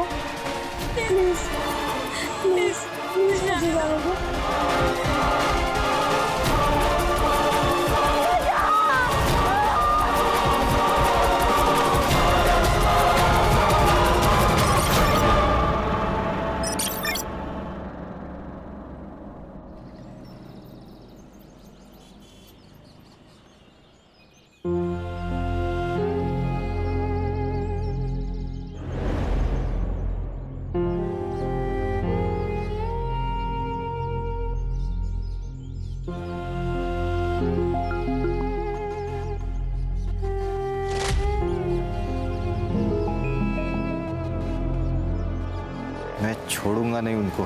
दो please, please please मुझे जाने दो। मैं छोड़ूंगा नहीं उनको।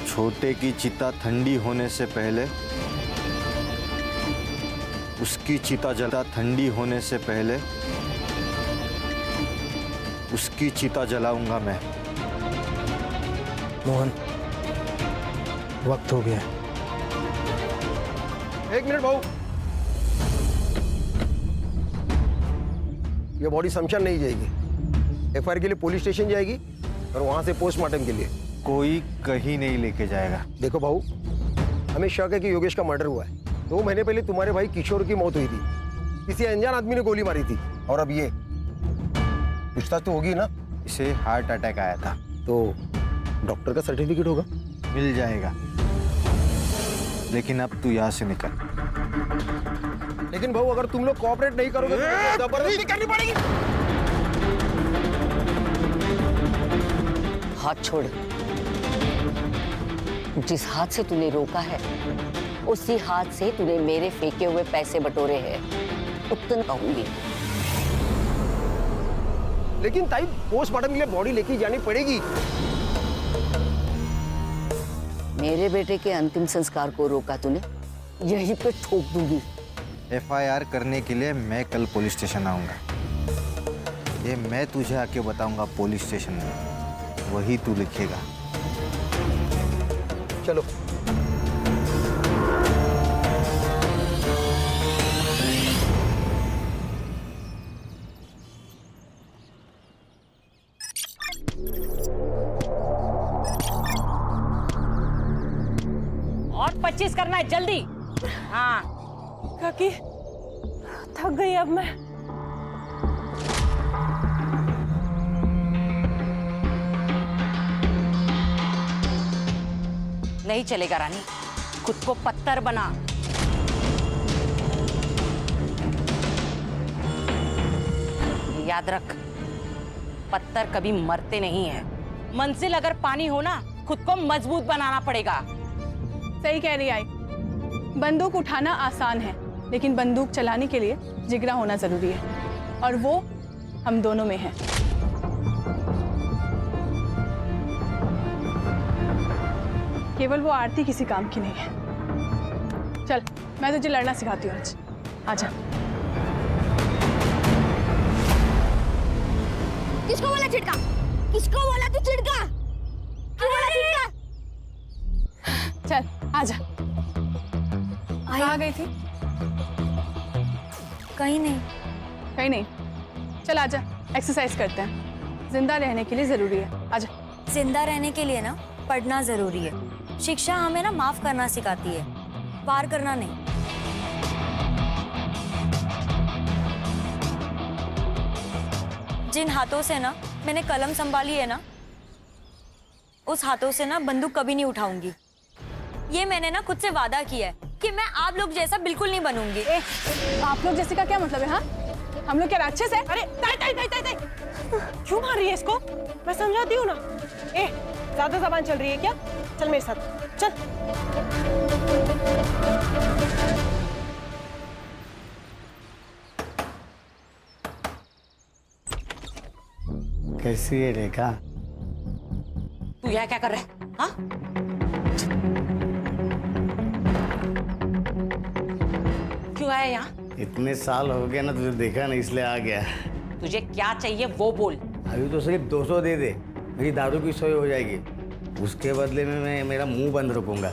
छोटे की चिता ठंडी होने से पहले, उसकी चिता जला ठंडी होने से पहले उसकी चिता जलाऊंगा मैं। मोहन, वक्त हो गया। एक मिनट भाऊ, ये बॉडी शमशान नहीं जाएगी, एफआईआर के लिए पुलिस स्टेशन जाएगी और वहां से पोस्टमार्टम के लिए। कोई कहीं नहीं लेके जाएगा। देखो भाऊ, हमें शक है कि योगेश का मर्डर हुआ है। 2 महीने पहले तुम्हारे भाई किशोर की मौत हुई थी, किसी अनजान आदमी ने गोली मारी थी, और अब ये पूछताछ तो होगी ना। इसे हार्ट अटैक आया था। तो डॉक्टर का सर्टिफिकेट होगा, मिल जाएगा, लेकिन अब तू यहाँ से निकल। लेकिन भाऊ अगर तुम लोग कोऑपरेट नहीं करोगे तो जबरदस्ती करनी पड़ेगी। हाथ छोड़। जिस हाथ से तूने रोका है उसी हाथ से तूने मेरे फेंके हुए पैसे बटोरे हैं, उतना कहूंगी। लेकिन ताई, पोस्टमार्टम के लिए बॉडी लेके जानी पड़ेगी। मेरे बेटे के अंतिम संस्कार को रोका तूने, यहीं पे ठोक दूंगी। एफआईआर करने के लिए मैं कल पुलिस स्टेशन आऊंगा। ये मैं तुझे आके बताऊंगा पुलिस स्टेशन में, वही तू लिखेगा। चलो। और 25 करना है जल्दी। हाँ काकी, थक गई अब मैं। नहीं चलेगा रानी, खुद को पत्थर बना। याद रख, पत्थर कभी मरते नहीं हैं। मंजिल अगर पानी हो ना, खुद को मजबूत बनाना पड़ेगा। सही कह रही आई। बंदूक उठाना आसान है, लेकिन बंदूक चलाने के लिए जिगरा होना जरूरी है, और वो हम दोनों में है। केवल वो आरती किसी काम की नहीं है। चल, मैं तुझे लड़ना सिखाती हूँ आज। आजा। किसको बोला चिड़का? किसको बोला तू चिड़का? क्यों बोला चिड़का? चल आजा। कहाँ गई थी? कहीं नहीं। कहीं नहीं। चल आजा, एक्सरसाइज करते हैं। जिंदा रहने के लिए जरूरी है। आजा। जिंदा रहने के लिए ना पढ़ना जरूरी है। शिक्षा हमें ना माफ करना सिखाती है, वार करना नहीं। जिन हाथों से ना मैंने कलम संभाली है ना, उस हाथों से ना बंदूक कभी नहीं उठाऊंगी। ये मैंने ना खुद से वादा किया है कि मैं आप लोग जैसा बिल्कुल नहीं बनूंगी। आप लोग जैसे का क्या मतलब है? हाँ, हम लोग क्या राक्षस है? अरे ताई ताई ताई ताई ताई, क्यों मार रही है इसको? मैं समझाती हूँ ना। ज्यादा जबान चल रही है क्या? चल मेरे साथ, चल। कैसी है रेखा? तू यहाँ क्या कर रहा है? हाँ? क्यों आया यहाँ? इतने साल हो गए ना तुझे देखा नहीं, इसलिए आ गया। तुझे क्या चाहिए वो बोल। अभी तो सिर्फ 200 दे दे, मेरी दारू की सोई हो जाएगी। उसके बदले में मैं मेरा मुंह बंद रखूंगा।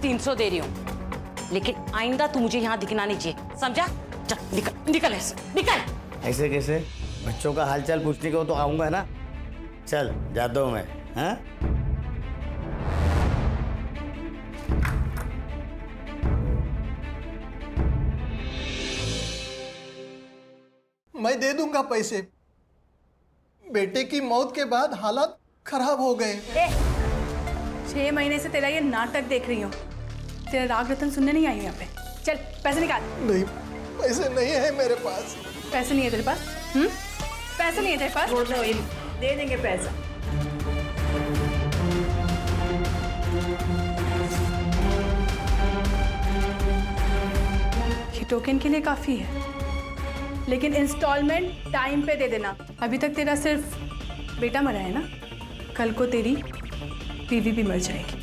300 दे रही हूँ, लेकिन आइंदा तू मुझे यहाँ दिखना नहीं चाहिए, समझा? चल निकल निकल ऐसे निकल। ऐसे कैसे? बच्चों का हालचाल पूछने को तो आऊंगा ना। चल जाता हूँ मैं। हाँ? मैं दे दूंगा पैसे। बेटे की मौत के बाद हालात खराब हो गए। 6 महीने से तेरा ये नाटक देख रही हूँ। तेरा राग रतन सुनने नहीं आई यहाँ पे। चल पैसे निकाल। नहीं, पैसे नहीं है मेरे पास। पैसे नहीं है तेरे पास? पैसे नहीं है तेरे पास? दे देंगे पैसा। ये टोकन के लिए काफी है, लेकिन इंस्टॉलमेंट टाइम पे दे देना। अभी तक तेरा सिर्फ बेटा मरा है ना, कल को तेरी बीवी भी मर जाएगी।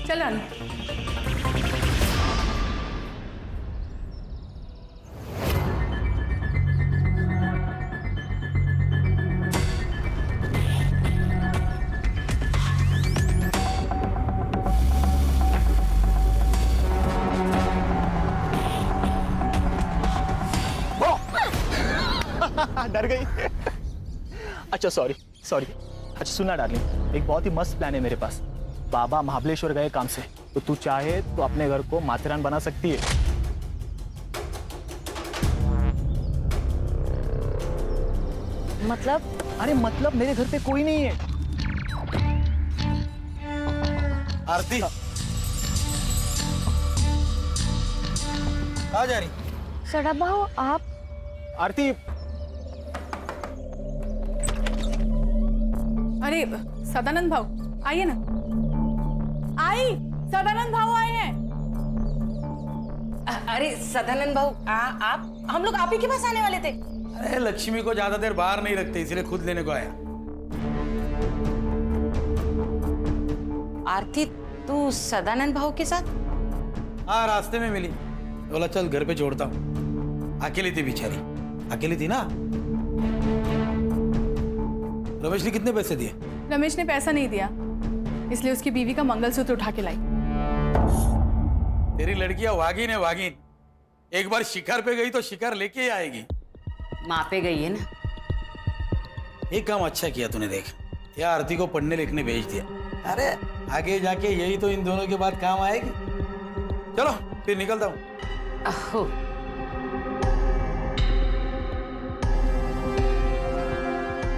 चल आना। डर गई। अच्छा सॉरी। अच्छा सुना डार्लिंग, एक बहुत ही मस्त प्लान है मेरे पास। बाबा महाबलेश्वर गए काम से, तो तू चाहे तो अपने घर को माथेरान बना सकती है। मतलब? अरे मतलब मेरे घर पे कोई नहीं है। आरती आ जा रही। सड़ा भाऊ आप? आरती, अरे सदानंद भाऊ आइए ना। आई, सदानंद भाऊ आए हैं। अरे सदानंद भाऊ, आप हम लोग आप ही के पास आने वाले थे। अरे लक्ष्मी को ज्यादा देर बाहर नहीं रखते, इसलिए खुद लेने को आया। आरती, तू सदानंद भाऊ के साथ? हाँ, रास्ते में मिली, बोला चल घर पे छोड़ता हूँ। अकेली थी बेचारी, अकेली थी ना। रमेश ने कितने पैसे दिए? रमेश ने पैसा नहीं दिया, इसलिए उसकी बीवी का मंगलसूत्र उठा के लाई। तेरी लड़कियां वागिन है, वागिन। एक बार शिकार पे गई तो शिकार लेके ही आएगी। माँ पे गई है ना। एक काम अच्छा किया तूने, देख या आरती को पढ़ने लिखने भेज दिया। अरे आगे जाके यही तो इन दोनों के बाद काम आएगी। चलो फिर निकलता हूँ। अहो,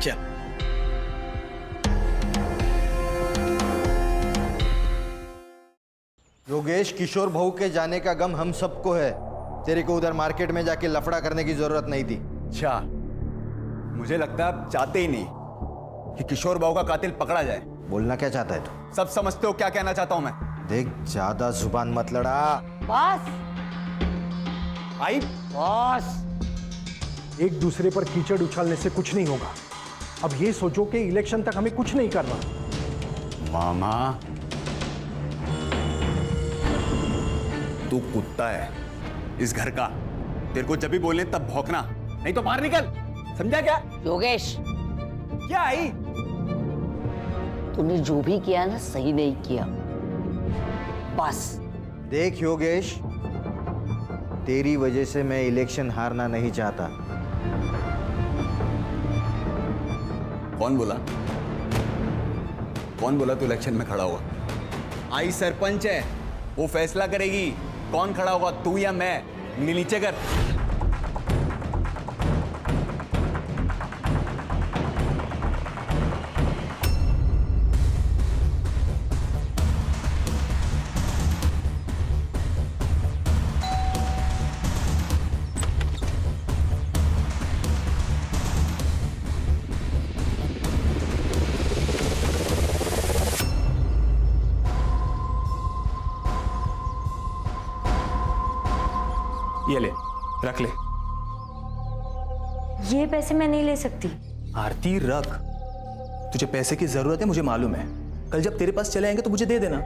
चल। योगेश, किशोर बहू के जाने का गम हम सबको है। तेरे को उधर मार्केट में जाके लफड़ा करने की जरूरत नहीं थी। अच्छा, मुझे लगता है आप चाहते ही नहीं कि किशोर बाबू का कातिल पकड़ा जाए। बोलना क्या चाहता है तू? सब समझते हो क्या कहना चाहता हूं मैं। देख, ज्यादा जुबान मत लड़ा। बस आई बॉस, एक दूसरे पर कीचड़ उछालने से कुछ नहीं होगा। अब ये सोचो कि इलेक्शन तक हमें कुछ नहीं करना। मामा, तू कुत्ता है इस घर का। तेरे को जब भी बोलने तब भौंकना, नहीं तो बाहर निकल, समझा क्या? योगेश, क्या आई? तूने जो भी किया ना, सही नहीं किया। बस देख योगेश, तेरी वजह से मैं इलेक्शन हारना नहीं चाहता। कौन बोला? कौन बोला तू इलेक्शन में खड़ा हुआ? आई सरपंच है, वो फैसला करेगी कौन खड़ा होगा, तू या मैं। उंगली नीचे कर। ये ले, रख ले। ये पैसे मैं नहीं ले सकती। आरती रख, तुझे पैसे की जरूरत है, मुझे मालूम है। कल जब तेरे पास चले आएंगे तो मुझे दे देना।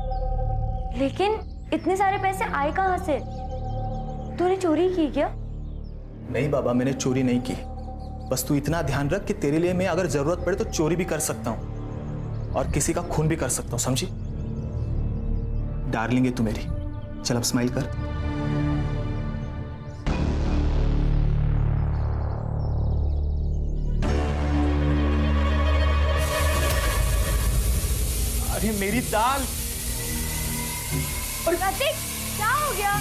लेकिन इतने सारे पैसे आए कहाँ से? तूने चोरी की क्या? नहीं बाबा, मैंने चोरी नहीं की। बस तू इतना ध्यान रख कि तेरे लिए मैं अगर जरूरत पड़े तो चोरी भी कर सकता हूँ और किसी का खून भी कर सकता हूँ, समझी? डार्लिंग है तू मेरी। चल अब स्माइल कर। अरे मेरी दाल। प्रतीक, क्या हो गया?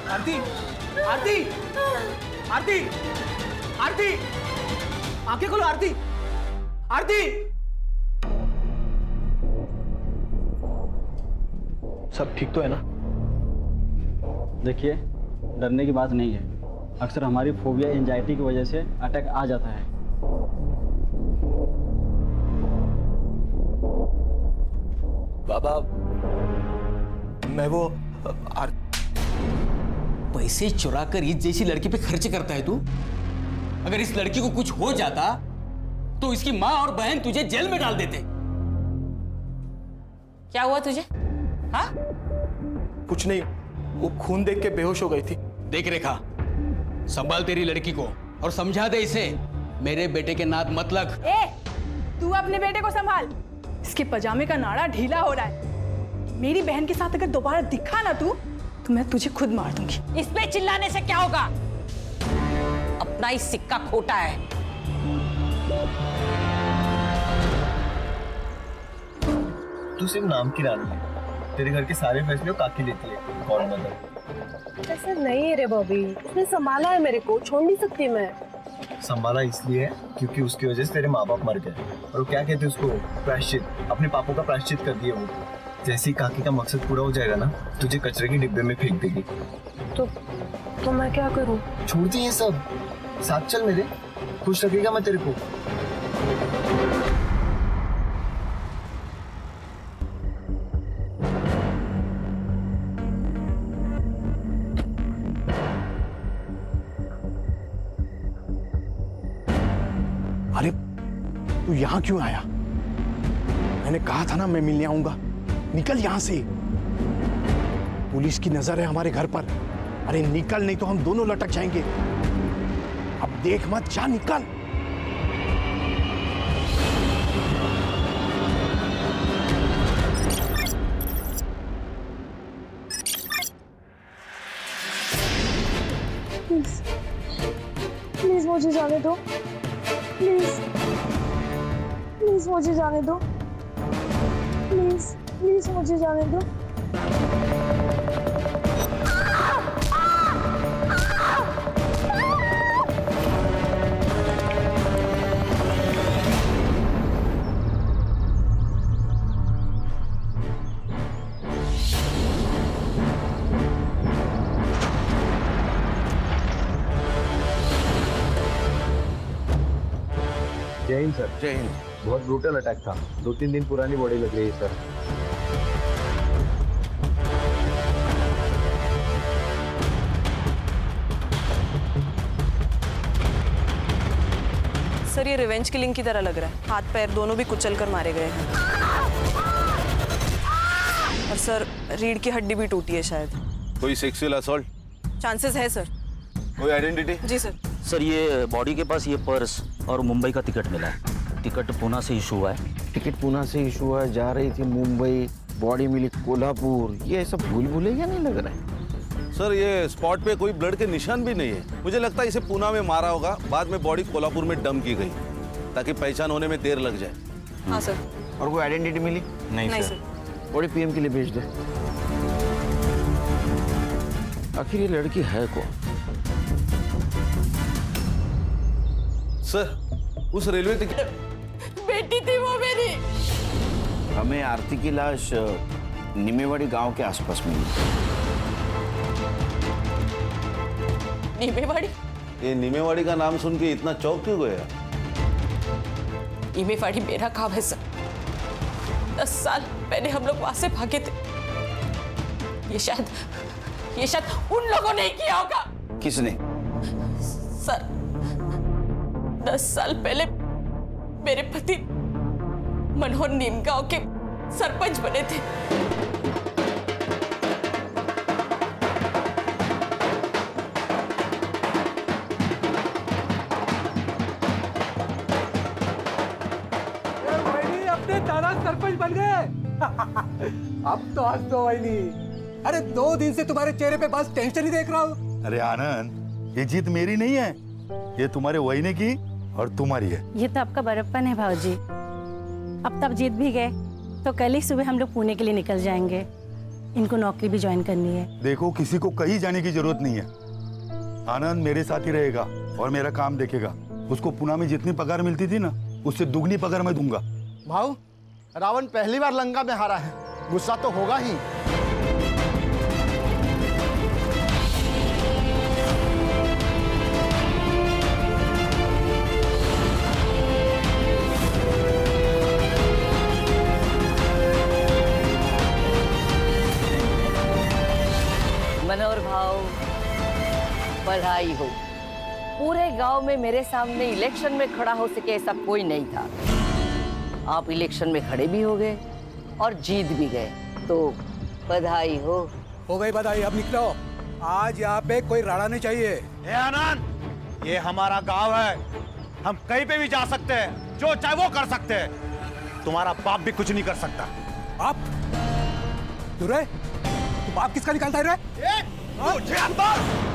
आरती, आरती, आरती, आरती, आंखें खोलो आरती, आरती। सब ठीक तो है ना? देखिए, डरने की बात नहीं है। अक्सर हमारी फोबिया एंजाइटी की वजह से अटैक आ जाता है। बाबा, मैं वो पैसे चुरा कर इस जैसी लड़की पे खर्च करता है तू? अगर इस लड़की को कुछ हो जाता तो इसकी माँ और बहन तुझे जेल में डाल देते। क्या हुआ तुझे? हाँ? कुछ नहीं, वो खून देख के बेहोश हो गई थी। देख रेखा, संभाल तेरी लड़की को और समझा दे इसे मेरे बेटे के नाद मत लग। ए, तू अपने बेटे को संभाल। इसके पजामे का नाड़ा ढीला हो रहा है। मेरी बहन के साथ अगर दोबारा दिखा ना तू, तो मैं तुझे खुद मार दूंगी। इस पे चिल्लाने से क्या होगा? अपना ही सिक्का खोटा है। तू सिर्फ नाम की रानी है। तेरे घर के सारे फैसले काकी लेती है। कौन मदद? ऐसा नहीं है रे बॉबी, उसने संभाला है मेरे को, छोड़ नहीं सकती मैं। संभाला इसलिए है क्योंकि उसकी वजह से तेरे माँ बाप मर गए। और वो क्या कहते हैं उसको, प्रायश्चित। अपने पापों का प्रायश्चित कर दिया वो। जैसे ही काकी का मकसद पूरा हो जाएगा ना, तुझे कचरे के डिब्बे में फेंक देगी। तो मैं क्या करूं? छोड़ दी ये सब, साथ चल मेरे, खुश रखेगा मैं तेरे को। अरे तू यहां क्यों आया? मैंने कहा था ना मैं मिलने आऊंगा। निकल यहां से। पुलिस की नजर है हमारे घर पर। अरे निकल, नहीं तो हम दोनों लटक जाएंगे। अब देख मत, जा निकल। प्लीज प्लीज मुझे जाने दो। प्लीज प्लीज मुझे जाने दो। प्लीज प्लीज मुझे जाने दो। जय हिंद सर। जय हिंद। बहुत ब्रूटल अटैक था। 2-3 दिन पुरानी बॉडी लग रही है सर। सर ये रिवेंज किलिंग की तरह लग रहा है। हाथ पैर दोनों भी कुचल कर मारे गए हैं। और सर रीढ़ की हड्डी भी टूटी है शायद। कोई सेक्सुअल असॉल्ट? चांसेस है सर। कोई आइडेंटिटी? जी सर। सर ये बॉडी के पास ये पर्स और मुंबई का टिकट मिला है। टिकट पूना से इशू हुआ है। टिकट पूना से इशू हुआ है, जा रही थी मुंबई, बॉडी मिली कोल्हापुर। ये सब भूल भुलैया नहीं लग रहा है सर। ये स्पॉट पे कोई ब्लड के निशान भी नहीं है। मुझे लगता है इसे पूना में मारा होगा, बाद में बॉडी कोल्हापुर में डंप की गई ताकि पहचान होने में देर लग जाए। हाँ सर। और कोई आइडेंटिटी मिली? नहीं सर। बॉडी पीएम के लिए भेज दे। आखिर ये लड़की है कौन? सर उस रेलवे टिकट बेटी थी वो मेरी। हमें आरती की लाश निमेवाड़ी गांव के आसपास मिली। निमेवाड़ी? ये निमेवाड़ी का नाम सुन के इतना चौंक क्यों गया? निमेवाड़ी मेरा गांव है सर। 10 साल पहले हम लोग वहां से भागे थे। ये शायद उन लोगों ने किया होगा। किसने? सर 10 साल पहले मेरे पति मनोहर नीमगांव के सरपंच बने थे। अपने दादा सरपंच बन गए। अब तो हंस दो वहीनी। अरे 2 दिन से तुम्हारे चेहरे पे बस टेंशन ही देख रहा हूँ। अरे आनंद, ये जीत मेरी नहीं है, ये तुम्हारे वहीने की और तुम्हारी है। ये तो आपका बड़प्पन है भाऊजी। अब तब जीत भी गए तो कल ही सुबह हम लोग पुणे के लिए निकल जाएंगे। इनको नौकरी भी ज्वाइन करनी है। देखो, किसी को कहीं जाने की जरूरत नहीं है। आनंद मेरे साथ ही रहेगा और मेरा काम देखेगा। उसको पुणे में जितनी पगार मिलती थी ना, उससे दुगनी पगार मैं दूंगा। भाऊ, रावण पहली बार लंका में हारा है, गुस्सा तो होगा ही। मनोहर भाव, बधाई हो। पूरे गांव में मेरे सामने इलेक्शन में खड़ा हो सके ऐसा कोई नहीं था। आप इलेक्शन में खड़े भी हो गए और जीत भी गए, तो बधाई हो। हो गई बधाई, अब निकलो। आज यहाँ पे कोई राड़ा नहीं चाहिए। ए आनंद, ये हमारा गांव है, हम कहीं पे भी जा सकते हैं, जो चाहे वो कर सकते हैं। तुम्हारा बाप भी कुछ नहीं कर सकता। आप तू रे, तू बाप किसका निकालता है रे? मुझे अंदर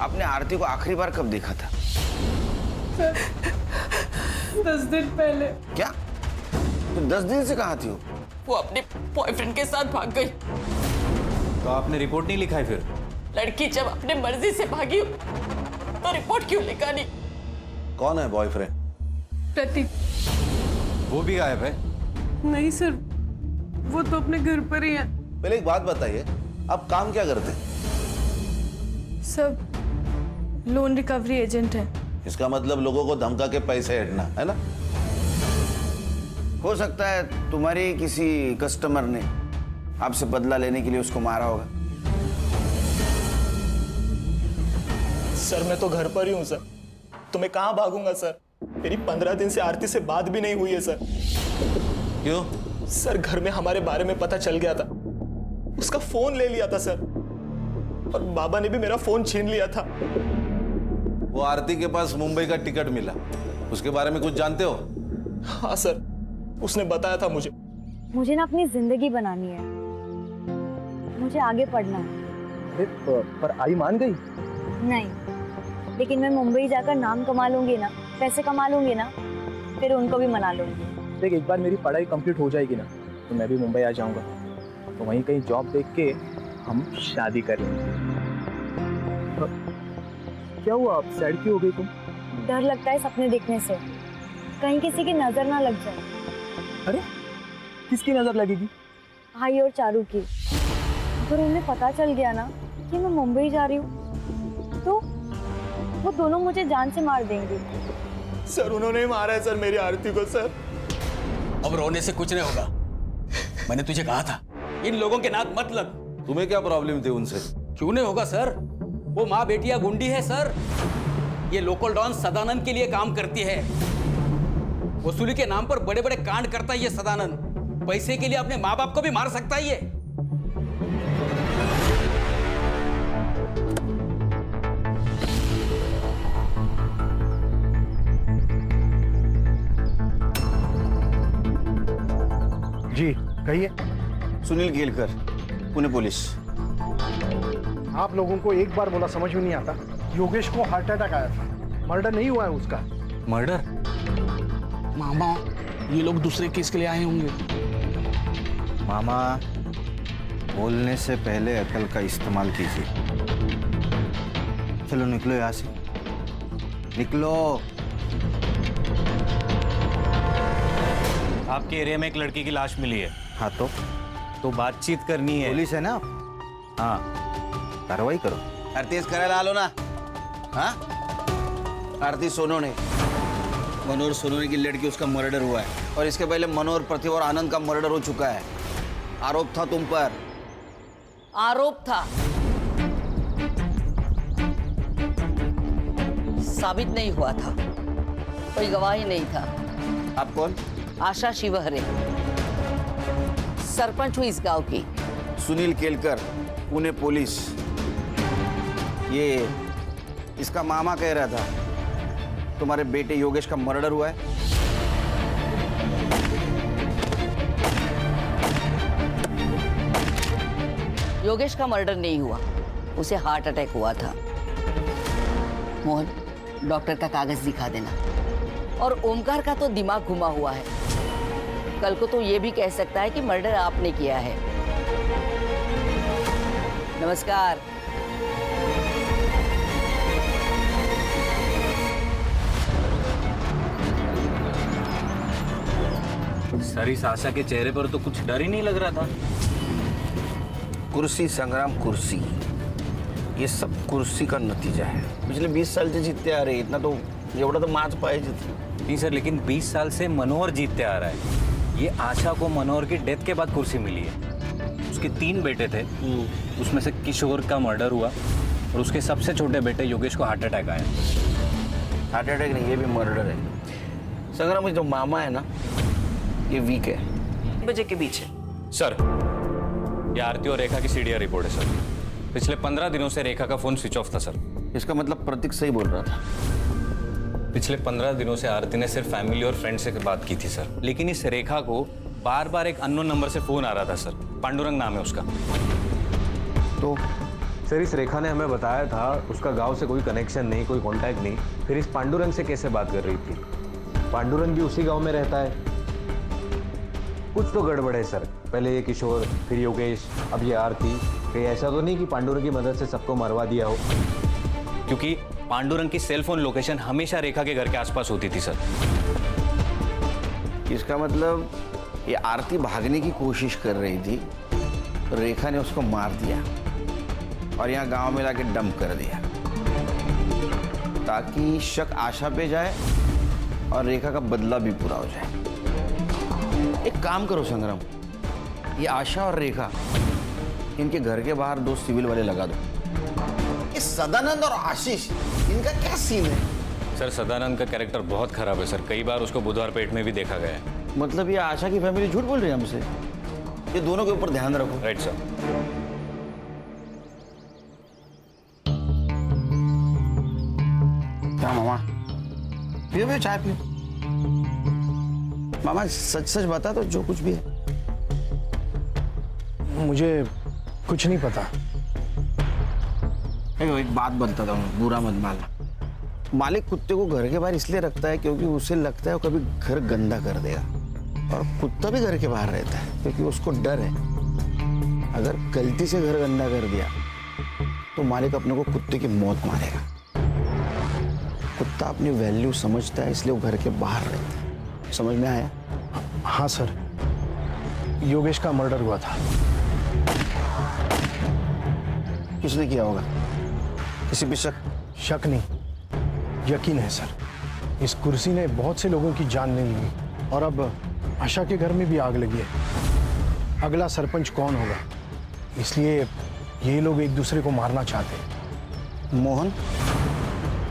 आपने आरती को आखिरी बार कब देखा था? 10 दिन पहले। क्या? तो 10 दिन से कहाँ थी वो? वो अपने बॉयफ्रेंड के साथ भाग गई। तो आपने रिपोर्ट नहीं लिखा है फिर? लड़की जब अपने मर्जी से भागी तो रिपोर्ट क्यों लिखानी? कौन है बॉयफ्रेंड? प्रतीक। वो भी गायब है? नहीं सर, वो तो अपने घर पर ही है। पहले एक बात बताइए, आप काम क्या करते हैं? सब लोन रिकवरी एजेंट है। इसका मतलब लोगों को धमका के पैसे हटना है ना? हो सकता है तुम्हारे किसी कस्टमर ने आपसे बदला लेने के लिए उसको मारा होगा। सर मैं तो घर पर ही हूँ सर, तो मैं कहाँ भागूंगा सर? मेरी 15 दिन से आरती से बात भी नहीं हुई है सर। क्यों? सर घर में हमारे बारे में पता चल गया था, उसका फोन ले लिया था सर, और बाबा ने भी मेरा फोन छीन लिया था। वो आरती के पास मुंबई का टिकट मिला, उसके बारे में कुछ जानते हो? हाँ सर, उसने बताया था मुझे। मुझे ना अपनी जिंदगी बनानी है, मुझे आगे पढ़ना है। अरे पर आई मान गई? नहीं, लेकिन मैं मुंबई जाकर नाम कमा लूंगी ना, पैसे कमा लूंगी ना, फिर उनको भी मना लूंगी। देख, एक बार मेरी पढ़ाई कंप्लीट हो जाएगी ना, तो मैं भी मुंबई आ जाऊंगा, तो वहीं कहीं जॉब देख के हम शादी करेंगे। क्या हुआ, आप सैड क्यों हो गई तुम? डर लगता है सपने देखने से, कहीं किसी की नजर ना लग जाए। अरे किसकी नजर लगेगी? भाई और चारू की। अगर उन्हें पता चल गया ना कि मैं मुंबई जा रही हूँ, तो वो दोनों मुझे जान से मार देंगे। सर उन्होंने ही मारा है सर मेरी आरती को सर। अब रोने से कुछ नहीं होगा, मैंने तुझे कहा था इन लोगों के नाक मत लग। तुम्हें क्या प्रॉब्लम थी उनसे? क्यों नहीं होगा सर, वो माँ बेटिया गुंडी है सर। ये लोकल डॉन सदानंद के लिए काम करती है, वसूली के नाम पर बड़े बड़े कांड करता है ये सदानंद। पैसे के लिए अपने माँ बाप को भी मार सकता है ये। जी कहिए। सुनील केलकर, पुणे पुलिस। आप लोगों को एक बार बोला समझ में नहीं आता? योगेश को हार्ट अटैक आया था, मर्डर नहीं हुआ है उसका। मर्डर? मामा, ये लोग दूसरे केस के लिए आए होंगे। मामा, बोलने से पहले अकल का इस्तेमाल कीजिए। चलो निकलो यहाँ से, निकलो। आपके एरिया में एक लड़की की लाश मिली है। हाँ तो बातचीत करनी है। पुलिस है ना? हाँ, कार्रवाई करो। आरती करायला आलो ना? हाँ, आरती सोनोने, मनोहर सोनोने की लड़की, उसका मर्डर हुआ है। और इसके पहले मनोहर, प्रतिभा और आनंद का मर्डर हो चुका है। आरोप था तुम पर। आरोप था, साबित नहीं हुआ था, कोई गवाही नहीं था। आप कौन? आशा शिवहरे, सरपंच हुई इस गांव की। सुनील केलकर, पुणे पुलिस। ये इसका मामा कह रहा था तुम्हारे बेटे योगेश का मर्डर हुआ है। योगेश का मर्डर नहीं हुआ, उसे हार्ट अटैक हुआ था। मोहन, डॉक्टर का कागज दिखा देना। और ओमकार का तो दिमाग घुमा हुआ है, कल को तो ये भी कह सकता है कि मर्डर आपने किया है। नमस्कार। सर, इस आशा के चेहरे पर तो कुछ डर ही नहीं लग रहा था। कुर्सी संग्राम, कुर्सी, ये सब कुर्सी का नतीजा है। पिछले 20 साल से जीतते आ रहे, इतना तो एवढा तो माच पाहिजे थी। नहीं सर, लेकिन 20 साल से मनोहर जीतते आ रहा है। ये आशा को मनोहर की डेथ के बाद कुर्सी मिली है। उसके 3 बेटे थे, उसमें से किशोर का मर्डर हुआ और उसके सबसे छोटे बेटे योगेश को हार्ट अटैक आया। हार्ट अटैक नहीं, ये भी मर्डर है। संग्राम, जो मामा है ना, ये वीक है। बजे के बीच है। सर, ये आरती और रेखा की सीडीआर रिपोर्ट है सर। पिछले 15 दिनों से रेखा का फोन स्विच ऑफ था सर। इसका मतलब प्रतीक सही बोल रहा था। पिछले 15 दिनों से आरती ने सिर्फ फैमिली और फ्रेंड से बात की थी सर। लेकिन इस रेखा को बार बार एक अननोन नंबर से फोन आ रहा था सर। पांडुरंग नाम है उसका। तो सर, इस रेखा ने हमें बताया था उसका गांव से कोई कनेक्शन नहीं, कोई कांटेक्ट नहीं। फिर इस पांडुरंग से कैसे बात कर रही थी? पांडुरंग भी उसी गांव में रहता है। कुछ तो गड़बड़ है सर। पहले ये किशोर, फिर योगेश, अब ये आरती। कहीं ऐसा तो नहीं कि पांडुरंग की मदद से सबको मरवा दिया हो? क्योंकि पांडुरंग की सेल फोन लोकेशन हमेशा रेखा के घर के आसपास होती थी सर। इसका मतलब ये आरती भागने की कोशिश कर रही थी, तो रेखा ने उसको मार दिया और यहाँ गांव में लाके डंप कर दिया, ताकि शक आशा पे जाए और रेखा का बदला भी पूरा हो जाए। एक काम करो संग्राम, ये आशा और रेखा, इनके घर के बाहर 2 सिविल वाले लगा दो। ये सदानंद और आशीष, इनका क्या सीन है? सर, सदानंद का कैरेक्टर बहुत खराब है सर। कई बार उसको बुधवार पेट में भी देखा गया है। मतलब ये आशा की फैमिली झूठ बोल रही है हमसे? ये दोनों के ऊपर ध्यान रखो। Right sir. क्या मामा, पियो चाय पियो। मामा, सच सच बता दो, जो कुछ भी है। मुझे कुछ नहीं पता। एक बात बताता हूँ, बुरा मत मानना। मालिक कुत्ते को घर के बाहर इसलिए रखता है क्योंकि उसे लगता है वो कभी घर गंदा कर देगा, और कुत्ता भी घर के बाहर रहता है क्योंकि उसको डर है अगर गलती से घर गंदा कर दिया तो मालिक अपने को कुत्ते की मौत मारेगा। कुत्ता अपनी वैल्यू समझता है, इसलिए वो घर के बाहर रहता है। समझ में आया? हाँ सर, योगेश का मर्डर हुआ था। किसने किया होगा? किसी पे शक? शक नहीं, यकीन है सर। इस कुर्सी ने बहुत से लोगों की जान ले ली और अब आशा के घर में भी आग लगी है। अगला सरपंच कौन होगा, इसलिए ये लोग एक दूसरे को मारना चाहते हैं। मोहन?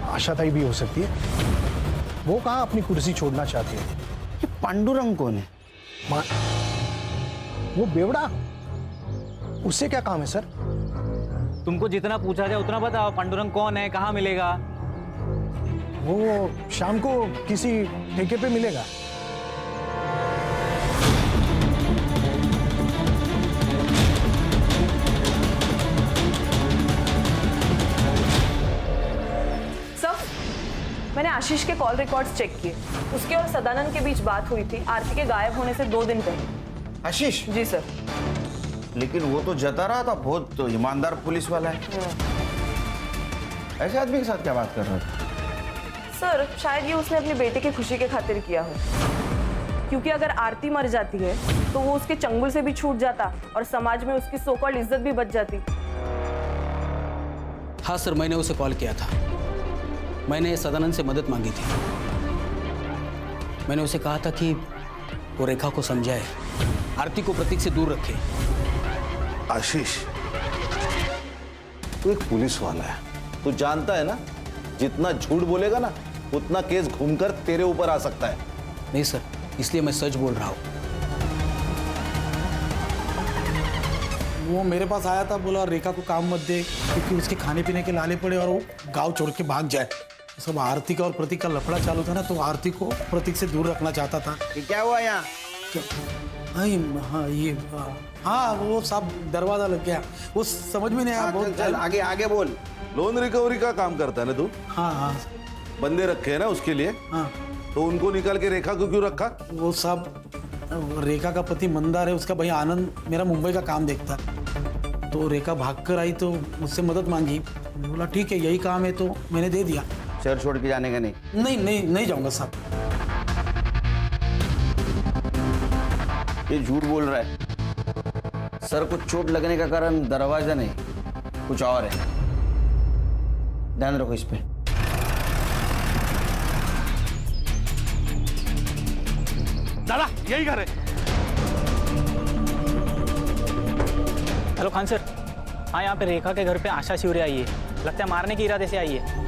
आशा ताई भी हो सकती है। वो कहाँ अपनी कुर्सी छोड़ना चाहती है। ये पांडुरंग कौन है? वो बेवड़ा, उससे क्या काम है सर? तुमको जितना पूछा जाए उतना बताओ। पांडुरंग कौन है, कहाँ मिलेगा? वो शाम को किसी ठेके पे मिलेगा। आशीष के कॉल रिकॉर्ड्स चेक किए। उसके और सदानंद के बीच बात हुई थी आरती के गायब होने से 2 दिन पहले। आशीष? जी सर। लेकिन वो तो जता रहा था, बहुत तो ईमानदार पुलिस वाला है। ऐसे आदमी के साथ क्या बात कर रहा था? सर शायद ये उसने अपने बेटे की खुशी के खातिर किया हो, क्योंकि अगर आरती मर जाती है तो वो उसके चंगुल से भी छूट जाता और समाज में उसकी सो कॉल्ड इज्जत भी बच जाती। हाँ सर, मैंने उसे कॉल किया था। मैंने सदानंद से मदद मांगी थी। मैंने उसे कहा था कि वो रेखा को समझाए, आरती को प्रतीक से दूर रखे। आशीष, तू एक पुलिस वाला है, तू जानता है ना जितना झूठ बोलेगा ना उतना केस घूमकर तेरे ऊपर आ सकता है। नहीं सर, इसलिए मैं सच बोल रहा हूँ। वो मेरे पास आया था, बोला रेखा को काम मत दे क्योंकि उसके खाने पीने के लाले पड़े और वो गांव छोड़ के भाग जाए। सब आरती का और प्रतीक का लफड़ा चालू था ना, तो आरती को प्रतीक से दूर रखना चाहता था। क्या हुआ यहाँ? हाँ वो सब दरवाजा लग गया, वो समझ में नहीं आया। बहुत चल आगे आगे बोल। लोन रिकवरी का काम करता है ना तू? हाँ। बंदे रखे हैं ना उसके लिए? हाँ। तो उनको निकाल के रेखा को क्यों रखा? वो सब रेखा का पति मंदार है, उसका भैया आनंद मेरा मुंबई का काम देखता है। तो रेखा भागकर आई तो मुझसे मदद मांगी। मैंने बोला ठीक है यही काम है, तो मैंने दे दिया। शहर छोड़ के जाने का नहीं? नहीं जाऊंगा साहब। ये झूठ बोल रहा है। सर को चोट लगने का कारण दरवाजा नहीं, कुछ और है। ध्यान रखो इस पे। दादा यही घर है। Hello Khan sir. हाँ, यहाँ पे रेखा के घर पे आशा शिवरे आई है, लगता है मारने के इरादे से आई है।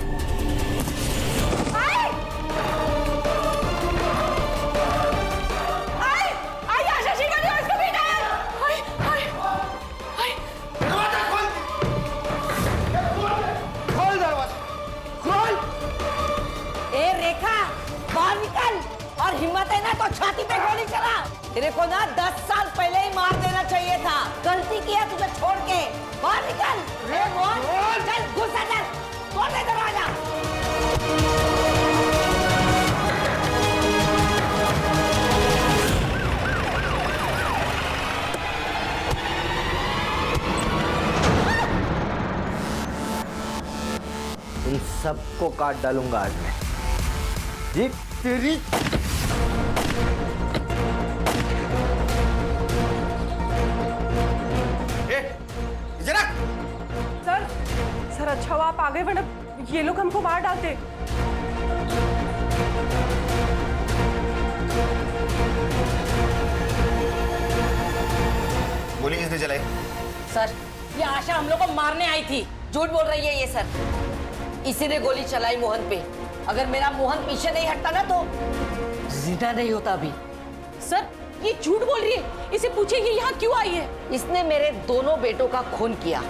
और हिम्मत है ना तो छाती पे गोली चला। तेरे को ना 10 साल पहले ही मार देना चाहिए था। गलती किया तुझे छोड़ के। बाहर निकल। चल घुस अंदर, खोल दे दरवाजा। इन सबको काट डालूंगा आज मैं। जी तेरी सर अच्छा हुआ आप आ गए, वरना ये लोग हमको मार डालते। गोली किसने चलाई? सर ये आशा हम लोग को मारने आई थी। झूठ बोल रही है ये सर। इसी ने गोली चलाई मोहन पे। अगर मेरा मोहन पीछे नहीं हटता ना तो जिंदा नहीं होता अभी। सर ये झूठ बोल रही है, इसे पूछिए ये यहाँ क्यों आई है। इसने मेरे दोनों बेटों का खून किया,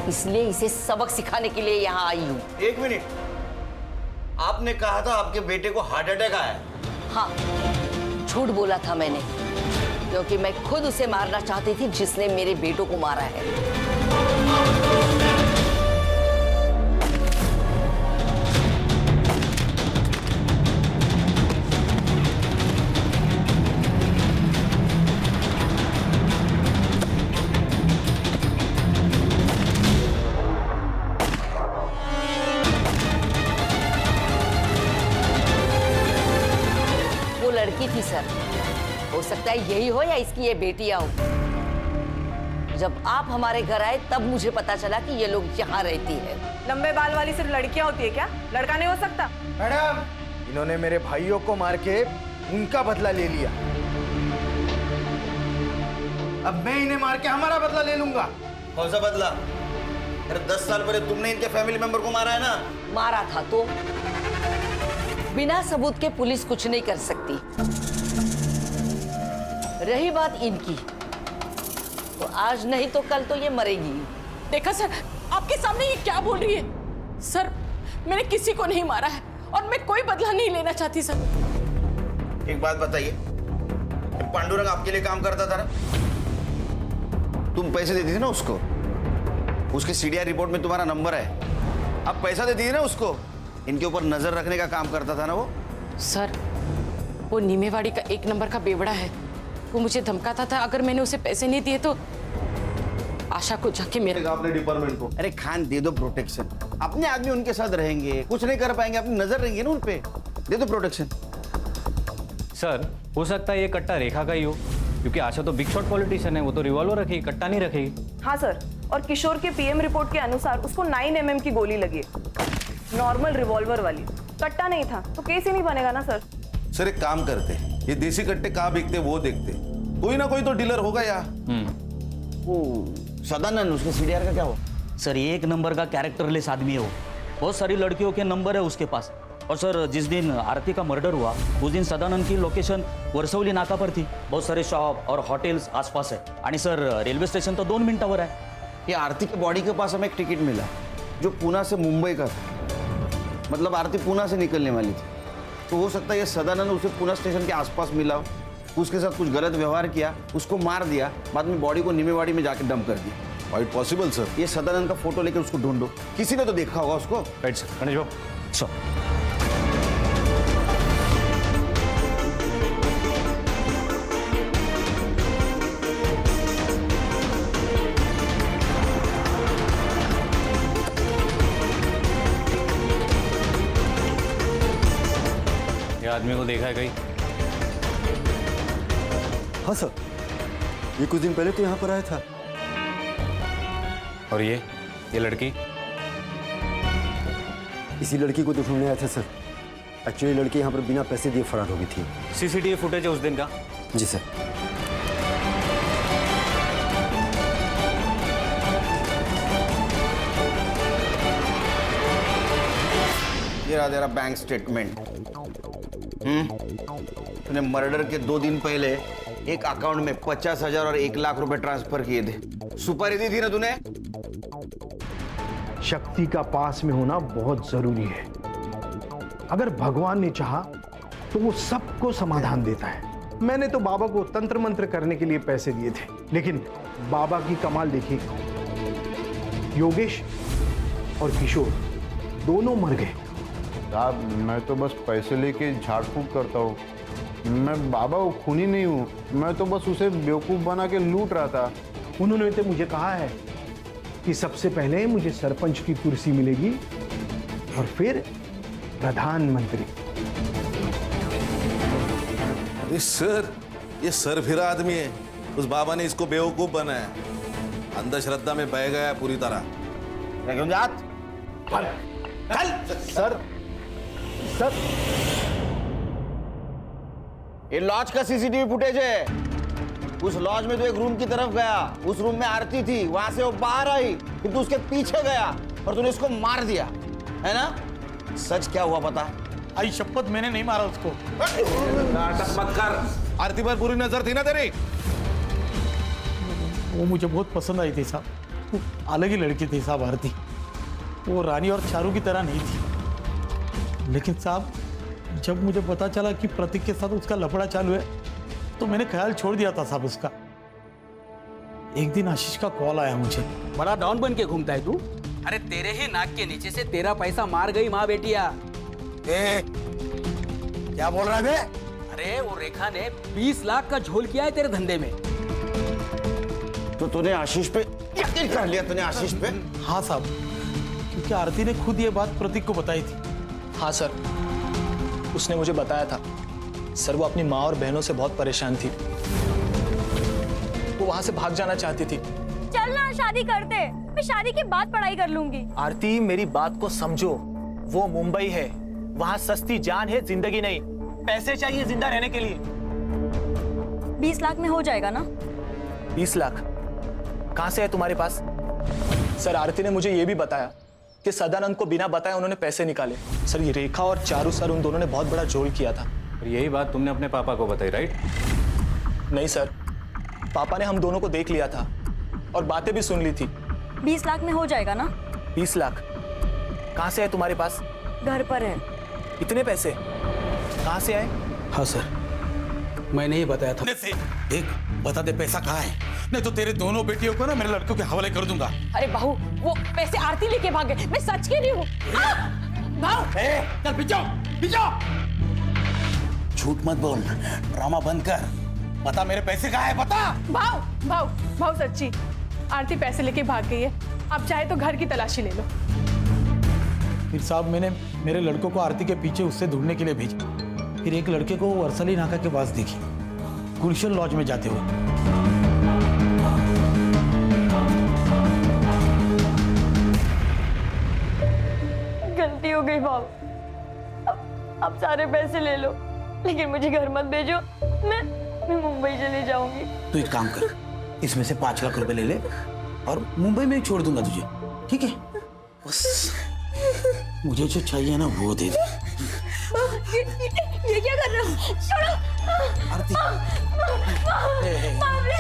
इसलिए इसे सबक सिखाने के लिए यहाँ आई हूँ। एक मिनट, आपने कहा था आपके बेटे को हार्ट अटैक आया? हाँ झूठ बोला था मैंने, क्योंकि मैं खुद उसे मारना चाहती थी जिसने मेरे बेटों को मारा है। लड़की थी सर, हो सकता है यही हो या इसकी ये बेटियां हो। जब आप हमारे घर आए तब मुझे पता चला कि ये लोग यहाँ रहती है। लंबे बाल वाली सिर्फ लड़कियां होती है क्या? लड़का नहीं हो सकता? मैडम, इन्होंने मेरे भाइयों को मार के उनका बदला ले लिया, अब मैं इन्हें मार के हमारा बदला ले लूंगा। कौन सा बदला? अरे 10 साल पहले तुमने इनके फैमिली मेंबर को मारा है ना? मारा था तो बिना सबूत के पुलिस कुछ नहीं कर सकती। रही बात इनकी, तो आज नहीं तो कल तो ये मरेगी। देखा सर, आपके सामने ये क्या बोल रही है। सर मैंने किसी को नहीं मारा है और मैं कोई बदला नहीं लेना चाहती सर। एक बात बताइए, पांडुरंग आपके लिए काम करता था ना? तुम पैसे देती थी ना उसको? उसके सीडीआर रिपोर्ट में तुम्हारा नंबर है। आप पैसा देती थी ना उसको? इनके ऊपर नजर रखने का काम करता था ना वो। सर, वो नीमेवाड़ी का 1 नंबर का बेवड़ा है। वो मुझे धमकाता था अगर मैंने उसे पैसे नहीं दिए तो आशा को जाके मेरे अपने डिपार्टमेंट को। अरे खान दे दो प्रोटेक्शन, अपने आदमी उनके साथ रहेंगे, कुछ नहीं कर पाएंगे, अपनी नजर रहेंगे ना उन पे, दे दो प्रोटेक्शन। सर, हो सकता है ये कट्टा रेखा का ही हो, क्योंकि आशा तो बिग शॉट पॉलिटिशियन है, वो तो रिवॉल्वर रखेगी, कट्टा नहीं रखेगी। हाँ सर, और किशोर के पीएम रिपोर्ट के अनुसार उसको 9 mm की गोली लगी है, नॉर्मल रिवॉल्वर वाली, कट्टा नहीं था तो केस ही नहीं बनेगा ना सर। सर एक काम करते, ये देसी कट्टे कहाँ बिकते वो देखते, कोई ना कोई तो डीलर होगा यहाँ। वो सदानंद, उसके सीडीआर का क्या हुआ? सर 1 नंबर का कैरेक्टरलेस आदमी है वो, बहुत सारी लड़कियों के नंबर है उसके पास। और सर जिस दिन आरती का मर्डर हुआ उस दिन सदानंद की लोकेशन वर्सवली नाका पर थी, बहुत सारे शॉप और होटल्स आसपास है, आणि सर रेलवे स्टेशन तो 2 मिनटावर है। ये आरती के बॉडी के पास हमें एक टिकट मिला जो पूना से मुंबई का था, मतलब आरती पूना से निकलने वाली थी, तो हो सकता है ये सदानंद उसे पूना स्टेशन के आसपास मिला हो, उसके साथ कुछ गलत व्यवहार किया, उसको मार दिया, बाद में बॉडी को नीमेवाड़ी में जाके डंप कर दिया। Quite possible sir. ये सदानंद का फोटो लेकर उसको ढूंढो, किसी ने तो देखा होगा उसको। राइट सर, गणेश बाबू सो। ये आदमी को देखा है कहीं? हाँ सर, ये कुछ दिन पहले तो यहाँ पर आया था। और ये लड़की? इसी लड़की को तो ढूंढने आया था सर। एक्चुअली लड़की यहाँ पर बिना पैसे दिए फरार हो गई थी। सीसीटीवी फुटेज है उस दिन का? जी सर। ये रहा तेरा बैंक स्टेटमेंट। तूने मर्डर के 2 दिन पहले एक अकाउंट में 50,000 और 1 लाख रुपए ट्रांसफर किए थे, सुपारी दी थी ना तूने? शक्ति का पास में होना बहुत जरूरी है। अगर भगवान ने चाहा तो वो सबको समाधान देता है। मैंने तो बाबा को तंत्र मंत्र करने के लिए पैसे दिए थे, लेकिन बाबा की कमाल देखिए, योगेश और किशोर दोनों मर गए। साहब मैं तो बस पैसे लेके झाड़ फूक करता हूँ, मैं बाबा को खूनी नहीं हूँ, मैं तो बस उसे बेवकूफ़ बना के लूट रहा था। उन्होंने तो मुझे कहा है कि सबसे पहले मुझे सरपंच की कुर्सी मिलेगी और फिर प्रधानमंत्री। अरे सर, ये सरफिरा आदमी है, उस बाबा ने इसको बेवकूफ बनाया, अंधश्रद्धा में बह गया पूरी तरह। सर सर, ये लॉज का सीसीटीवी फुटेज है। उस लॉज में तो एक रूम की तरफ गया, उस रूम में आरती थी, वहां से वो बाहर आई, फिर तू उसके पीछे गया और तूने उसको मार दिया, है ना? सच क्या हुआ पता? आई शपथ, मैंने नहीं मारा उसको। नाटक मत कर, आरती पर पूरी नजर थी ना तेरी? वो मुझे बहुत पसंद आई थी साहब, वो अलग ही लड़की थी साहब आरती, वो रानी और चारू की तरह नहीं थी। लेकिन साहब जब मुझे पता चला कि प्रतीक के साथ उसका लफड़ा चालू है तो मैंने ख्याल छोड़ दिया था साहब उसका। एक दिन आशीष का कॉल आया मुझे। बड़ा डॉन बन के घूमता है तू? अरे तेरे ही नाक के नीचे से तेरा पैसा मार गई माँ बेटिया। क्या बोल रहा है बे? अरे वो रेखा ने 20 लाख का झोल किया है तेरे धंधे में। तो तूने आशीष पे यकीन कर लिया? तूने आशीष पे? हाँ साहब, क्योंकि आरती ने खुद ये बात प्रतीक को बताई थी। हाँ सर, उसने मुझे बताया था। सर वो अपनी माँ और बहनों से बहुत परेशान थी, वो वहां से भाग जाना चाहती थी। चल ना शादी करते, मैं शादी के बाद पढ़ाई कर लूंगी। आरती मेरी बात को समझो, वो मुंबई है, वहां सस्ती जान है, जिंदगी नहीं। पैसे चाहिए जिंदा रहने के लिए। 20 लाख में हो जाएगा ना? 20 लाख कहां से है तुम्हारे पास? सर आरती ने मुझे ये भी बताया कि सदानंद को बिना बताए उन्होंने पैसे निकाले। सर ये रेखा और चारू सर, उन दोनों ने बहुत बड़ा झोल किया था। और यही बात तुमने अपने पापा को बताई, राइट? नहीं सर, पापा ने हम दोनों को देख लिया था और बातें भी सुन ली थी। 20 लाख में हो जाएगा ना? 20 लाख कहां से है तुम्हारे पास? घर पर है। इतने पैसे कहां से आए? हाँ सर, मैंने ही बताया था। एक बता दे पैसा कहाँ है, नहीं तो तेरे दोनों बेटियों को ना मेरे लड़कों के हवाले कर दूंगा। अरे बहू, वो पैसे आरती लेके भाग गए, मैं सच कह रही हूँ। भाव चल पीछो झूठ मत बोल, ड्रामा बंद कर, बता मेरे पैसे कहाँ है, बता। भाव सच्ची, आरती पैसे लेके भाग गई है। आप चाहे तो घर की तलाशी ले लो। फिर साहब मैंने मेरे लड़कों को आरती के पीछे उससे ढूंढने के लिए भेजा। फिर एक लड़के को वर्सली नाका के पास देखी, गुलशन लॉज में जाते हुए। गलती हो गई भाव, अब सारे पैसे ले लो, लेकिन मुझे घर मत भेजो। मैं मुंबई चली जाऊंगी। तो एक काम कर, इसमें से 5 लाख रुपए ले ले और मुंबई में ही छोड़ दूंगा तुझे, ठीक है? बस मुझे जो चाहिए ना वो दे दे। ये क्या कर रहे हो? छोड़ो। आरती,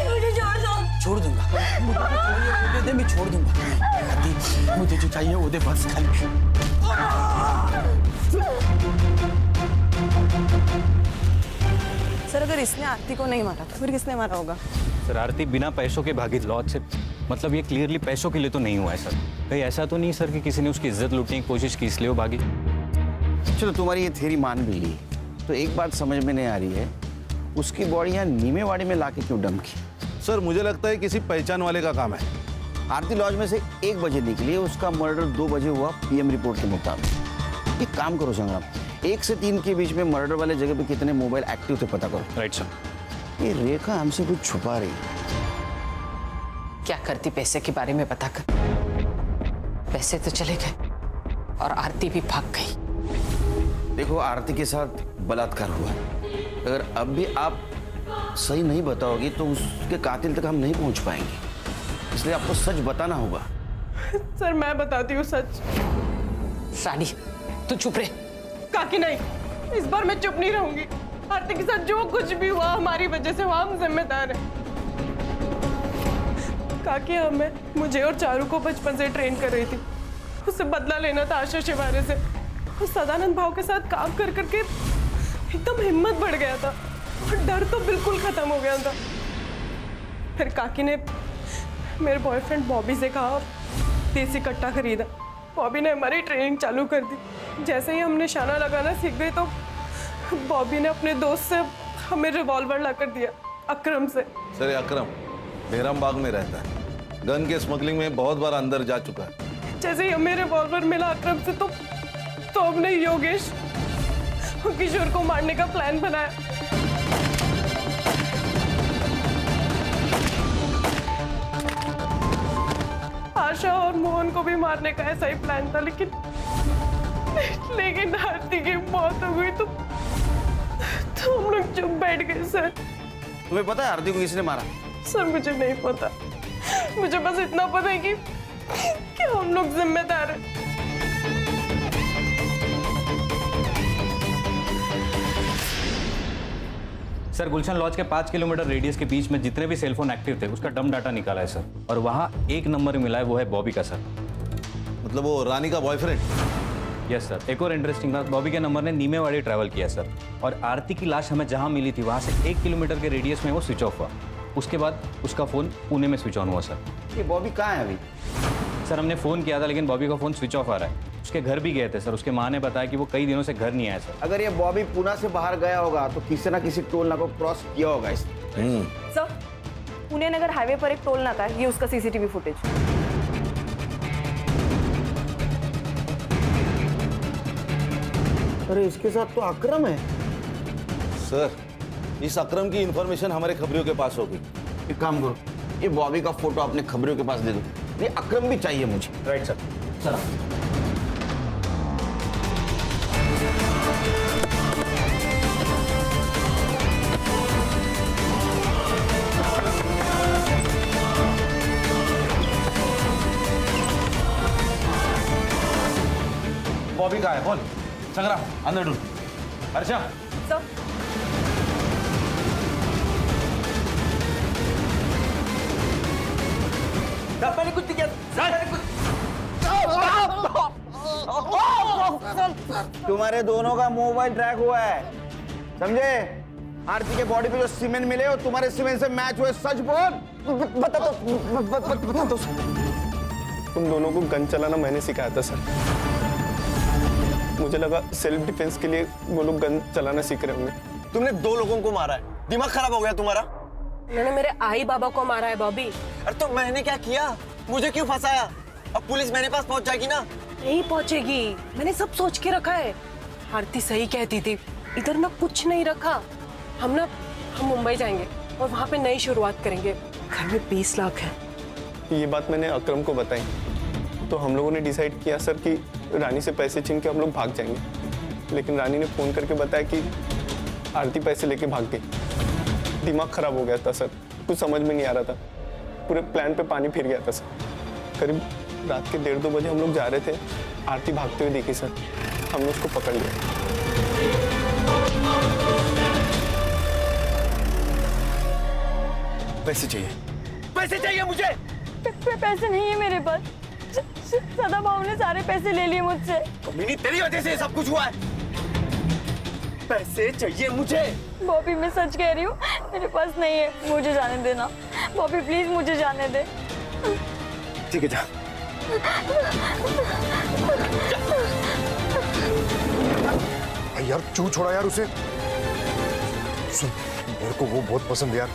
मुझे छोड़ दो। छोड़ दूंगा, मुझे जो चाहिए वो दे दे, मैं छोड़ दूंगा। आरती, मुझे जो चाहिए वो दे बस खाली। सर अगर इसने आरती को नहीं मारा तो फिर किसने मारा होगा? सर आरती बिना पैसों के भागी लॉज से, मतलब ये क्लियरली पैसों के लिए तो नहीं हुआ है सर। कहीं ऐसा तो नहीं सर कि किसी ने उसकी इज्जत लूटने की कोशिश की इसलिए वो भागी? चलो तुम्हारी ये थ्योरी मान भी ली, तो एक बात समझ में नहीं आ रही है, उसकी बॉडी यहाँ नीमेवाड़ी में लाके क्यों डंप की? सर मुझे लगता है किसी पहचान वाले का काम है। आरती लॉज में से 1 बजे निकली, उसका मर्डर 2 बजे हुआ पीएम रिपोर्ट के मुताबिक। एक काम करो संग्राम, 1 से 3 के बीच में मर्डर वाले जगह पे कितने मोबाइल एक्टिव थे पता करो। Right sir. ये रेखा हमसे कुछ छुपा रही है। क्या करती पैसे के बारे में पता कर। पैसे तो चले गए और आरती भी भाग गई। देखो आरती के साथ बलात्कार हुआ, अगर अब भी आप सही नहीं बताओगी तो उसके कातिल तक हम नहीं पहुंच पाएंगे, इसलिए आपको सच बताना होगा। सर मैं बताती हूँ सच। रानी तू चुप रहे। काकी नहीं, इस बार मैं चुप नहीं रहूंगी। आरती के साथ जो कुछ भी हुआ हमारी वजह से हुआ, हम जिम्मेदार हैं। काकी मुझे और चारू को बचपन से ट्रेन कर रही थी, उससे बदला लेना था आशा शिवारे से। उस सदानंद भाव के साथ काम कर करके एकदम हिम्मत बढ़ गया था और डर तो बिल्कुल खत्म हो गया था। फिर काकी ने मेरे बॉयफ्रेंड बॉबी से कहा और देसी कट्टा खरीदा। बॉबी ने हमारी ट्रेनिंग चालू कर दी। जैसे ही हम निशाना लगाना सीख गए तो बॉबी ने अपने दोस्त से हमें रिवॉल्वर लाकर दिया, अकरम से। सर ये अकरम बेरम बाग में रहता है, गन के स्मगलिंग में बहुत बार अंदर जा चुका है। जैसे ही हमें रिवॉल्वर मिला अकरम से तो हमने योगेश और किशोर को मारने का प्लान बनाया। आशा और मोहन को भी मारने का ऐसा ही प्लान था, लेकिन आरती की मौत हो गई तो हम लोग चुप बैठ गए। सर तुम्हें पता है आरती को किसने मारा? सर मुझे नहीं पता, मुझे बस इतना पता है कि हम लोग जिम्मेदार हैं। सर गुलशन लॉज के 5 किलोमीटर रेडियस के बीच में जितने भी सेलफोन एक्टिव थे उसका डम डाटा निकाला है सर, और वहाँ 1 नंबर मिला है, वो है बॉबी का सर। मतलब वो रानी का बॉयफ्रेंड? Yes sir. एक और इंटरेस्टिंग बात, बॉबी के नंबर ने नीमेवाड़ी ट्रैवल किया सर, और आरती की लाश हमें जहाँ मिली थी वहाँ से 1 किलोमीटर के रेडियस में वो स्विच ऑफ हुआ। उसके बाद उसका फ़ोन पुणे में स्विच ऑन हुआ सर। ये बॉबी कहाँ है अभी? सर हमने फ़ोन किया था लेकिन बॉबी का फ़ोन स्विच ऑफ आ रहा है। उसके घर भी गए थे सर, उसके माँ ने बताया कि वो कई दिनों से घर नहीं आया सर। अगर ये बॉबी पुणे से बाहर गया होगा तो किसी ना किसी टोल नाका को क्रॉस किया होगा इसने। सर पुणे नगर हाईवे पर एक टोल नाका है, ये उसका सीसीटीवी फुटेज। अरे इसके साथ तो अकरम है। सर इस अकरम की इंफॉर्मेशन हमारे खबरियों के पास होगी। एक काम करो, ये बॉबी का फोटो अपने खबरियों के पास दे दो, ये अकरम भी चाहिए मुझे। Right sir. चलो बॉबी कहाँ है बोल। संग्राम अंदर ढूंढ। अर्चा मैंने कुछ नहीं किया। तुम्हारे दोनों का मोबाइल ट्रैक हुआ है, समझे? आरती के बॉडी पे जो सीमेंट मिले और तुम्हारे सीमेंट से मैच हुए, सच बोल। बता दो। तुम दोनों को गन चलाना मैंने सिखाया था सर। मुझे लगा सेल्फ डिफेंस के लिए वो लोग गन चलाना सीख रहे होंगे। तुमने 2 लोगों को मारा है, दिमाग खराब हो गया तुम्हारा? मैंने मेरे आई बाबा को मारा है बॉबी। अरे तो मैंने क्या किया? मुझे क्यों फंसाया? अब पुलिस मेरे पास पहुंच जाएगी ना? नहीं पहुंचेगी, मैंने सब सोच के रखा है। आरती सही कहती थी, इधर ना कुछ नहीं रखा। हम मुंबई जाएंगे और वहाँ पे नई शुरुआत करेंगे। घर में 20 लाख है। ये बात मैंने अकरम को बताई तो हम लोगों ने डिसाइड किया सर कि रानी से पैसे छीन के हम लोग भाग जाएंगे, लेकिन रानी ने फ़ोन करके बताया कि आरती पैसे लेके भाग गई। दिमाग खराब हो गया था सर, कुछ समझ में नहीं आ रहा था, पूरे प्लान पे पानी फिर गया था सर। करीब रात के 1:30-2 बजे हम लोग जा रहे थे, आरती भागते हुए देखी सर, हमने उसको पकड़ लिया। पैसे चाहिए, पैसे चाहिए मुझे। पैसे नहीं है मेरे पास। सदा भाव ने सारे पैसे ले लिए मुझसे। कमीनी, तेरी वजह से सब कुछ हुआ है। पैसे चाहिए मुझे। बॉबी मैं सच कह रही हूँ, मेरे पास नहीं है, मुझे जाने देना। बॉबी प्लीज मुझे जाने दे। ठीक है जा। यार क्यों छोड़ा यार उसे? सुन, मेरे को वो बहुत पसंद है यार।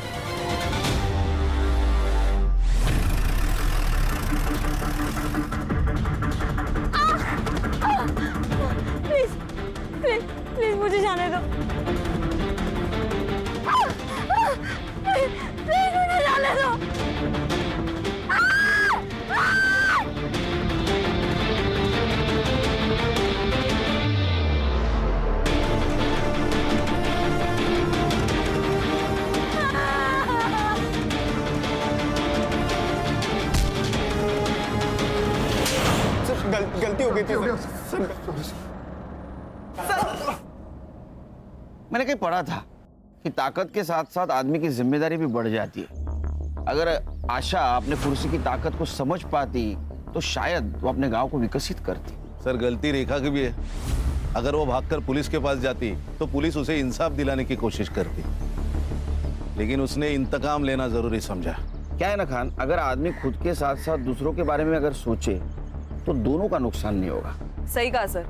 प्लीज प्लीज प्लीज मुझे जाने दो। प्लीज मुझे जाने दो। गलती हो गई थी सर। मैंने कहीं पढ़ा था कि ताकत के साथ साथ आदमी की जिम्मेदारी भी बढ़ जाती है। अगर आशा अपने कुर्सी की ताकत को समझ पाती तो शायद वो अपने गांव को विकसित करती। सर गलती रेखा की भी है। अगर वो भागकर पुलिस के पास जाती तो पुलिस उसे इंसाफ दिलाने की कोशिश करती, लेकिन उसने इंतकाम लेना जरूरी समझा। क्या है ना खान, अगर आदमी खुद के साथ साथ दूसरों के बारे में अगर सोचे तो दोनों का नुकसान नहीं होगा। सही कहा सर।